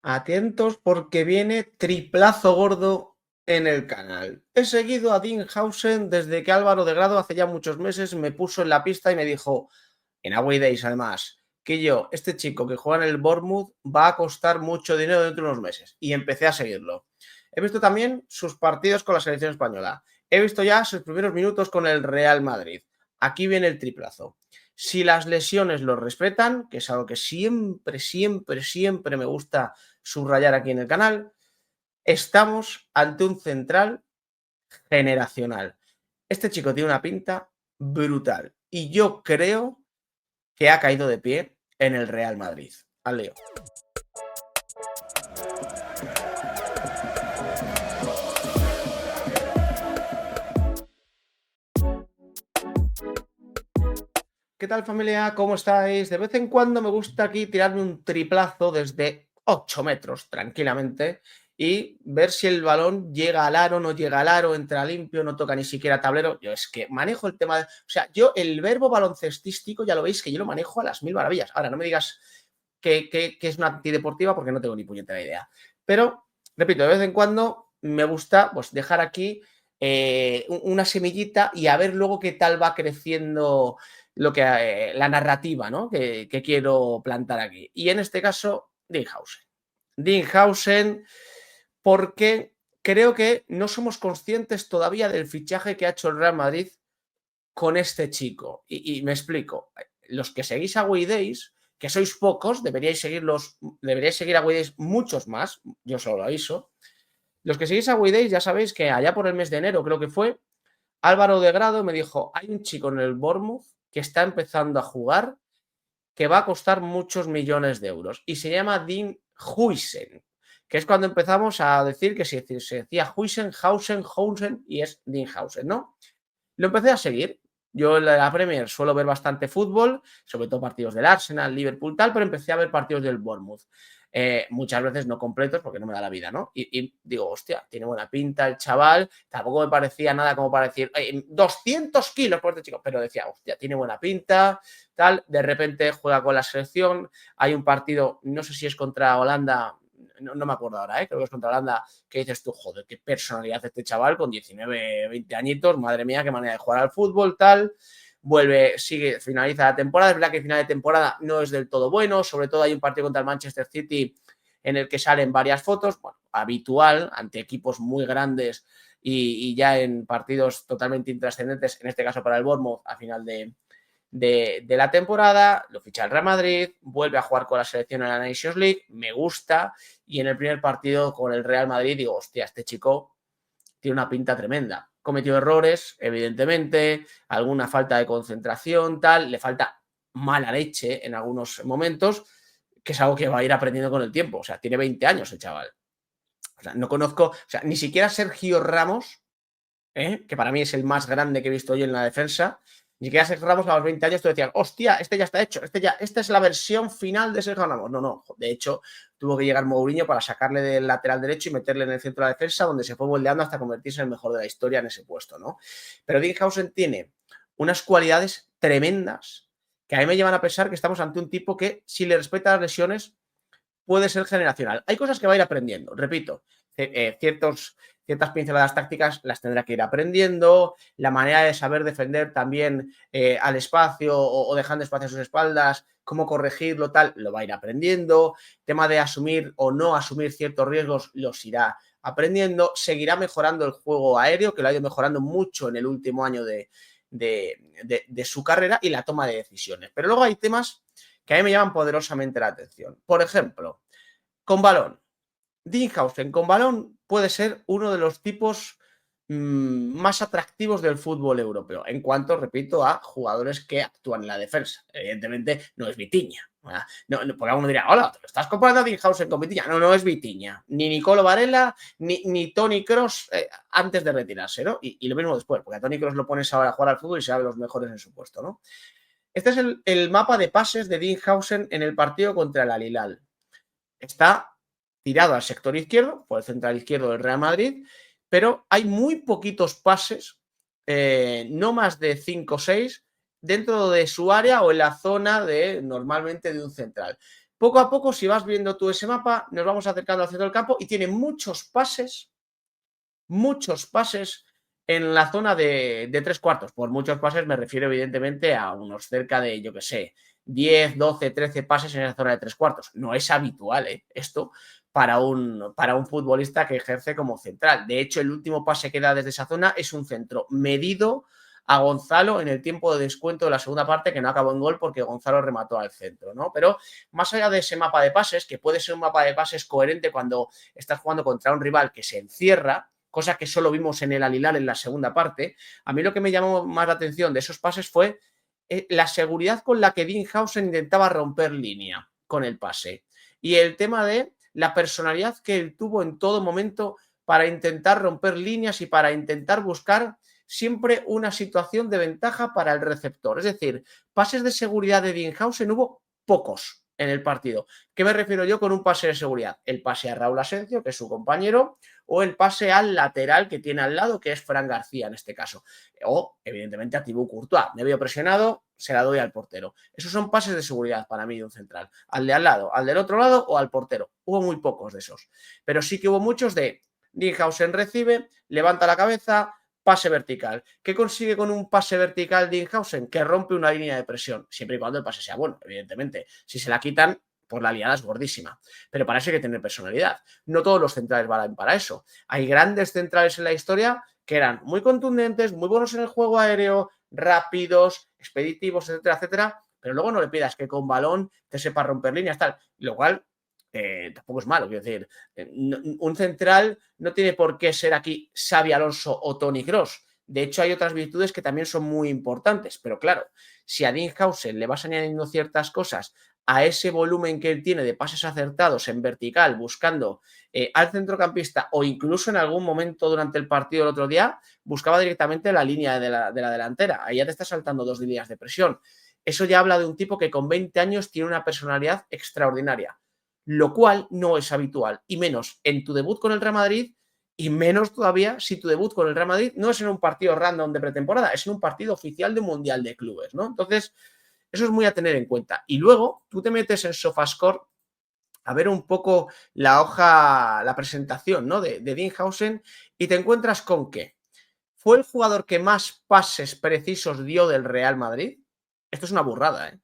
Atentos porque viene triplazo gordo en el canal. He seguido a Dinghausen desde que Álvaro de Grado hace ya muchos meses me puso en la pista y me dijo, en Away Days además, que este chico que juega en el Bournemouth va a costar mucho dinero dentro de unos meses. Y empecé a seguirlo. He visto también sus partidos con la selección española. He visto ya sus primeros minutos con el Real Madrid. Aquí viene el triplazo. Si las lesiones lo respetan, que es algo que siempre me gusta subrayar aquí en el canal, estamos ante un central generacional. Este chico tiene una pinta brutal y yo creo que ha caído de pie en el Real Madrid. Al lío. ¿Qué tal, familia? ¿Cómo estáis? De vez en cuando me gusta aquí tirarme un triplazo desde 8 metros tranquilamente y ver si el balón llega al aro, no llega al aro, entra limpio, no toca ni siquiera tablero. Yo es que manejo el tema, o sea, yo el verbo baloncestístico ya lo veis que yo lo manejo a las mil maravillas. Ahora, no me digas que es una antideportiva porque no tengo ni puñetera idea. Pero, repito, de vez en cuando me gusta pues dejar aquí una semillita y a ver luego qué tal va creciendo lo que la narrativa, ¿no? que quiero plantar aquí. Y en este caso, Dinghausen. Dinghausen, porque creo que no somos conscientes todavía del fichaje que ha hecho el Real Madrid con este chico. Y me explico. Los que seguís a Way Days, que sois pocos, deberíais seguir a Way Days muchos más. Yo solo aviso. Los que seguís a Way Days ya sabéis que allá por el mes de enero, creo que fue, Álvaro de Grado me dijo, hay un chico en el Bournemouth que está empezando a jugar que va a costar muchos millones de euros y se llama Dean Huijsen, que es cuando empezamos a decir que se decía Huijsen, Hausen y es Dinghausen, ¿no? Lo empecé a seguir. Yo en la Premier suelo ver bastante fútbol, sobre todo partidos del Arsenal, Liverpool, tal, pero empecé a ver partidos del Bournemouth. Muchas veces no completos porque no me da la vida, ¿no? Y digo, hostia, tiene buena pinta el chaval, tampoco me parecía nada como para decir, 200 kilos por este chico, pero decía, hostia, tiene buena pinta, tal, de repente juega con la selección, hay un partido, no sé si es contra Holanda, no me acuerdo ahora, creo que es contra Holanda, que dices tú, joder, qué personalidad este chaval con 19, 20 añitos, madre mía, qué manera de jugar al fútbol, tal. Vuelve, sigue, finaliza la temporada. Es verdad que el final de temporada no es del todo bueno, sobre todo hay un partido contra el Manchester City en el que salen varias fotos, bueno, habitual, ante equipos muy grandes y ya en partidos totalmente intrascendentes, en este caso para el Bournemouth, a final de la temporada, lo ficha el Real Madrid, vuelve a jugar con la selección en la Nations League, me gusta, y en el primer partido con el Real Madrid digo, hostia, este chico tiene una pinta tremenda. Cometió errores, evidentemente, alguna falta de concentración, tal, le falta mala leche en algunos momentos, que es algo que va a ir aprendiendo con el tiempo. O sea, tiene 20 años el chaval. O sea, no conozco, o sea, ni siquiera Sergio Ramos, que para mí es el más grande que he visto hoy en la defensa, ni siquiera Sergio Ramos a los 20 años tú decías, hostia, este ya está hecho, esta es la versión final de Sergio Ramos. No, de hecho, tuvo que llegar Mourinho para sacarle del lateral derecho y meterle en el centro de la defensa, donde se fue moldeando hasta convertirse en el mejor de la historia en ese puesto, ¿no? Pero Dinghausen tiene unas cualidades tremendas que a mí me llevan a pensar que estamos ante un tipo que, si le respeta las lesiones, puede ser generacional. Hay cosas que va a ir aprendiendo, repito, ciertas pinceladas tácticas las tendrá que ir aprendiendo, la manera de saber defender también al espacio o dejando espacio a sus espaldas, cómo corregirlo, tal, lo va a ir aprendiendo, tema de asumir o no asumir ciertos riesgos, los irá aprendiendo, seguirá mejorando el juego aéreo, que lo ha ido mejorando mucho en el último año de su carrera y la toma de decisiones. Pero luego hay temas que a mí me llaman poderosamente la atención. Por ejemplo, con balón. Dinghausen con balón puede ser uno de los tipos más atractivos del fútbol europeo, en cuanto, repito, a jugadores que actúan en la defensa. Evidentemente, no es Vitinha. Porque alguno dirá, hola, ¿te lo estás comparando a Dinghausen con Vitinha? No es Vitinha. Ni Nicolo Varela, ni Toni Kroos antes de retirarse, ¿no? Y lo mismo después, porque a Toni Kroos lo pones ahora a jugar al fútbol y se de los mejores en su puesto, ¿no? Este es el mapa de pases de Dinghausen en el partido contra el Al-Hilal. Está tirado al sector izquierdo, por el central izquierdo del Real Madrid, pero hay muy poquitos pases, no más de 5 o 6, dentro de su área o en la zona normalmente de un central. Poco a poco, si vas viendo tú ese mapa, nos vamos acercando al centro del campo y tiene muchos pases en la zona de tres cuartos. Por muchos pases me refiero evidentemente a unos cerca de, yo que sé, 10, 12, 13 pases en esa zona de tres cuartos. No es habitual esto para un futbolista que ejerce como central. De hecho, el último pase que da desde esa zona es un centro medido a Gonzalo en el tiempo de descuento de la segunda parte, que no acabó en gol porque Gonzalo remató al centro, ¿no? Pero más allá de ese mapa de pases, que puede ser un mapa de pases coherente cuando estás jugando contra un rival que se encierra, cosa que solo vimos en el Al-Hilal en la segunda parte, a mí lo que me llamó más la atención de esos pases fue la seguridad con la que Dinghausen intentaba romper línea con el pase y el tema de la personalidad que él tuvo en todo momento para intentar romper líneas y para intentar buscar siempre una situación de ventaja para el receptor. Es decir, pases de seguridad de Dinghausen hubo pocos en el partido. ¿Qué me refiero yo con un pase de seguridad? El pase a Raúl Asencio, que es su compañero, o el pase al lateral que tiene al lado, que es Fran García en este caso. O, evidentemente, a Thibaut Courtois. Me veo presionado, se la doy al portero. Esos son pases de seguridad para mí de un central. Al de al lado, al del otro lado o al portero. Hubo muy pocos de esos. Pero sí que hubo muchos de Dinghausen recibe, levanta la cabeza, pase vertical. ¿Qué consigue con un pase vertical Dinghausen? Que rompe una línea de presión, siempre y cuando el pase sea bueno, evidentemente. Si se la quitan, pues la liada es gordísima. Pero para eso hay que tener personalidad. No todos los centrales valen para eso. Hay grandes centrales en la historia que eran muy contundentes, muy buenos en el juego aéreo, rápidos, expeditivos, etcétera, etcétera, pero luego no le pidas que con balón te sepa romper líneas, tal. Lo cual tampoco es malo, quiero decir, un central no tiene por qué ser aquí Xabi Alonso o Toni Kroos. De hecho, hay otras virtudes que también son muy importantes, pero claro, si a Dinghausen le vas añadiendo ciertas cosas a ese volumen que él tiene de pases acertados en vertical, buscando al centrocampista o incluso en algún momento durante el partido el otro día, buscaba directamente la línea de la delantera. Ahí ya te está saltando dos líneas de presión. Eso ya habla de un tipo que con 20 años tiene una personalidad extraordinaria, lo cual no es habitual, y menos en tu debut con el Real Madrid, y menos todavía si tu debut con el Real Madrid no es en un partido random de pretemporada, es en un partido oficial de un Mundial de Clubes, ¿no? Entonces, eso es muy a tener en cuenta. Y luego tú te metes en SofaScore a ver un poco la hoja, la presentación, ¿no? de Dinghausen, y te encuentras con que fue el jugador que más pases precisos dio del Real Madrid. Esto es una burrada, ¿eh?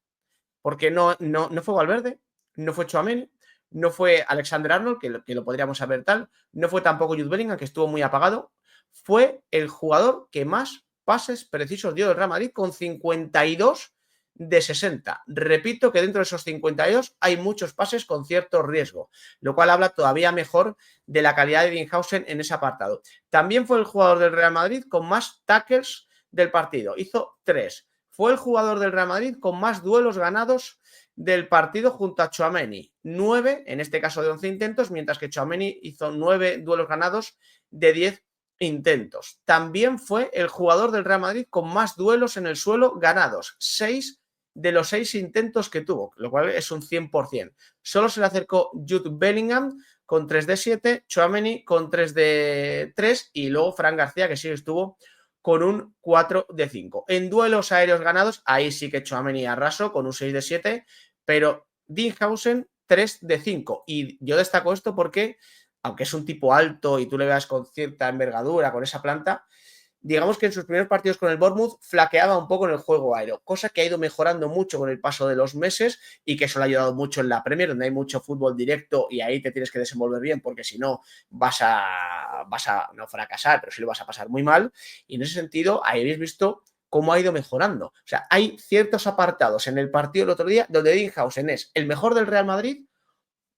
Porque no fue Valverde, no fue Tchouaméni, no fue Alexander Arnold, que lo podríamos saber tal, no fue tampoco Jude Bellingham, que estuvo muy apagado. Fue el jugador que más pases precisos dio del Real Madrid, con 52 de 60. Repito que dentro de esos 52 hay muchos pases con cierto riesgo, lo cual habla todavía mejor de la calidad de Dinghausen en ese apartado. También fue el jugador del Real Madrid con más tackles del partido, hizo 3. Fue el jugador del Real Madrid con más duelos ganados del partido junto a Tchouaméni, 9, en este caso de 11 intentos, mientras que Tchouaméni hizo 9 duelos ganados de 10 intentos. También fue el jugador del Real Madrid con más duelos en el suelo ganados, 6 de los 6 intentos que tuvo, lo cual es un 100%. Solo se le acercó Jude Bellingham con 3 de 7, Tchouaméni con 3 de 3 y luego Fran García, que sí estuvo con un 4 de 5. En duelos aéreos ganados, ahí sí que Tchouaméni arrasó con un 6 de 7, pero Dinghausen 3 de 5. Y yo destaco esto porque, aunque es un tipo alto y tú le veas con cierta envergadura, con esa planta, digamos que en sus primeros partidos con el Bournemouth flaqueaba un poco en el juego aéreo, cosa que ha ido mejorando mucho con el paso de los meses y que eso le ha ayudado mucho en la Premier, donde hay mucho fútbol directo y ahí te tienes que desenvolver bien porque si no vas a no fracasar, pero sí lo vas a pasar muy mal. Y en ese sentido, ahí habéis visto cómo ha ido mejorando. O sea, hay ciertos apartados en el partido del otro día donde Dinghausen es el mejor del Real Madrid,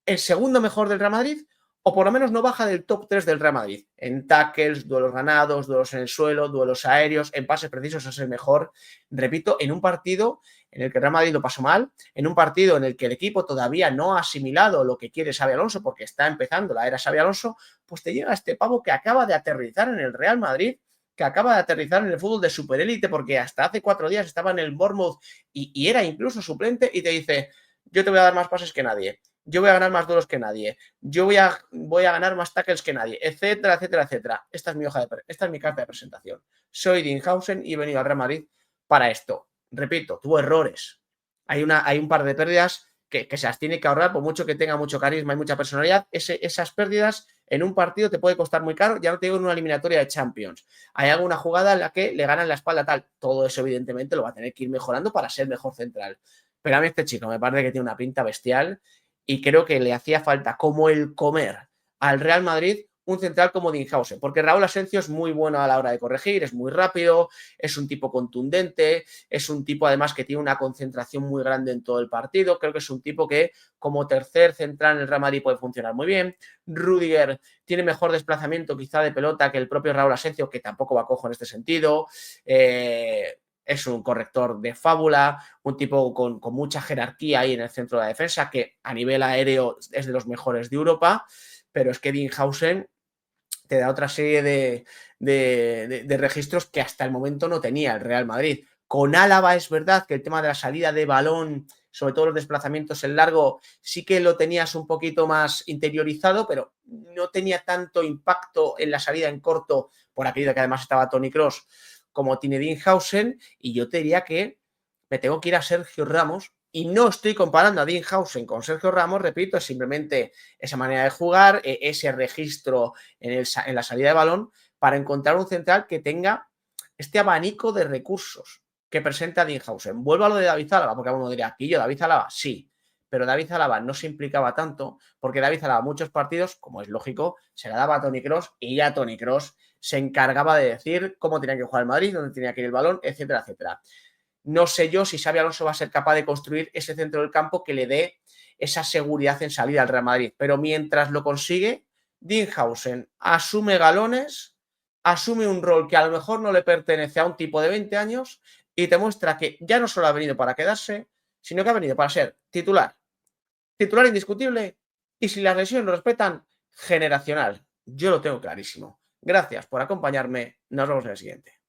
el segundo mejor del Real Madrid, o por lo menos no baja del top 3 del Real Madrid. En tackles, duelos ganados, duelos en el suelo, duelos aéreos, en pases precisos es el mejor. Repito, en un partido en el que el Real Madrid lo pasó mal, en un partido en el que el equipo todavía no ha asimilado lo que quiere Xabi Alonso, porque está empezando la era Xabi Alonso, pues te llega este pavo que acaba de aterrizar en el Real Madrid, que acaba de aterrizar en el fútbol de superélite, porque hasta hace 4 días estaba en el Bournemouth y era incluso suplente, y te dice, yo te voy a dar más pases que nadie, yo voy a ganar más duelos que nadie, yo voy a ganar más tackles que nadie, etcétera, etcétera, etcétera. Esta es mi carta de presentación. Soy Dinghausen y he venido al Real Madrid para esto. Repito, tuvo errores. Hay un par de pérdidas que se las tiene que ahorrar, por mucho que tenga mucho carisma y mucha personalidad. Esas pérdidas en un partido te puede costar muy caro, ya no te digo en una eliminatoria de Champions. Hay alguna jugada en la que le ganan la espalda tal. Todo eso, evidentemente, lo va a tener que ir mejorando para ser mejor central. Pero a mí este chico me parece que tiene una pinta bestial y creo que le hacía falta, como el comer al Real Madrid, un central como Dinhausen, porque Raúl Asencio es muy bueno a la hora de corregir, es muy rápido, es un tipo contundente, es un tipo además que tiene una concentración muy grande en todo el partido. Creo que es un tipo que como tercer central en el Real Madrid puede funcionar muy bien. Rüdiger tiene mejor desplazamiento quizá de pelota que el propio Raúl Asencio, que tampoco va cojo en este sentido. Es un corrector de fábula, un tipo con mucha jerarquía ahí en el centro de la defensa, que a nivel aéreo es de los mejores de Europa, pero es que Dinhausen te da otra serie de registros que hasta el momento no tenía el Real Madrid. Con Álava es verdad que el tema de la salida de balón, sobre todo los desplazamientos en largo, sí que lo tenías un poquito más interiorizado, pero no tenía tanto impacto en la salida en corto, por aquello de que además estaba Toni Kroos, como tiene Dinhausen, y yo te diría que me tengo que ir a Sergio Ramos, y no estoy comparando a Dinhausen con Sergio Ramos, repito, es simplemente esa manera de jugar, ese registro en la salida de balón, para encontrar un central que tenga este abanico de recursos que presenta Dinhausen. Vuelvo a lo de David Álava, porque alguno diría, aquí yo, David Álava, sí, pero David Álava no se implicaba tanto, porque David Álava muchos partidos, como es lógico, se la daba a Toni Kroos y ya Toni Kroos se encargaba de decir cómo tenía que jugar el Madrid, dónde tenía que ir el balón, etcétera, etcétera. No sé yo si Xabi Alonso va a ser capaz de construir ese centro del campo que le dé esa seguridad en salida al Real Madrid. Pero mientras lo consigue, Dinhausen asume galones, asume un rol que a lo mejor no le pertenece a un tipo de 20 años y te muestra que ya no solo ha venido para quedarse, sino que ha venido para ser titular. Titular indiscutible y si las lesiones lo respetan, generacional. Yo lo tengo clarísimo. Gracias por acompañarme. Nos vemos en el siguiente.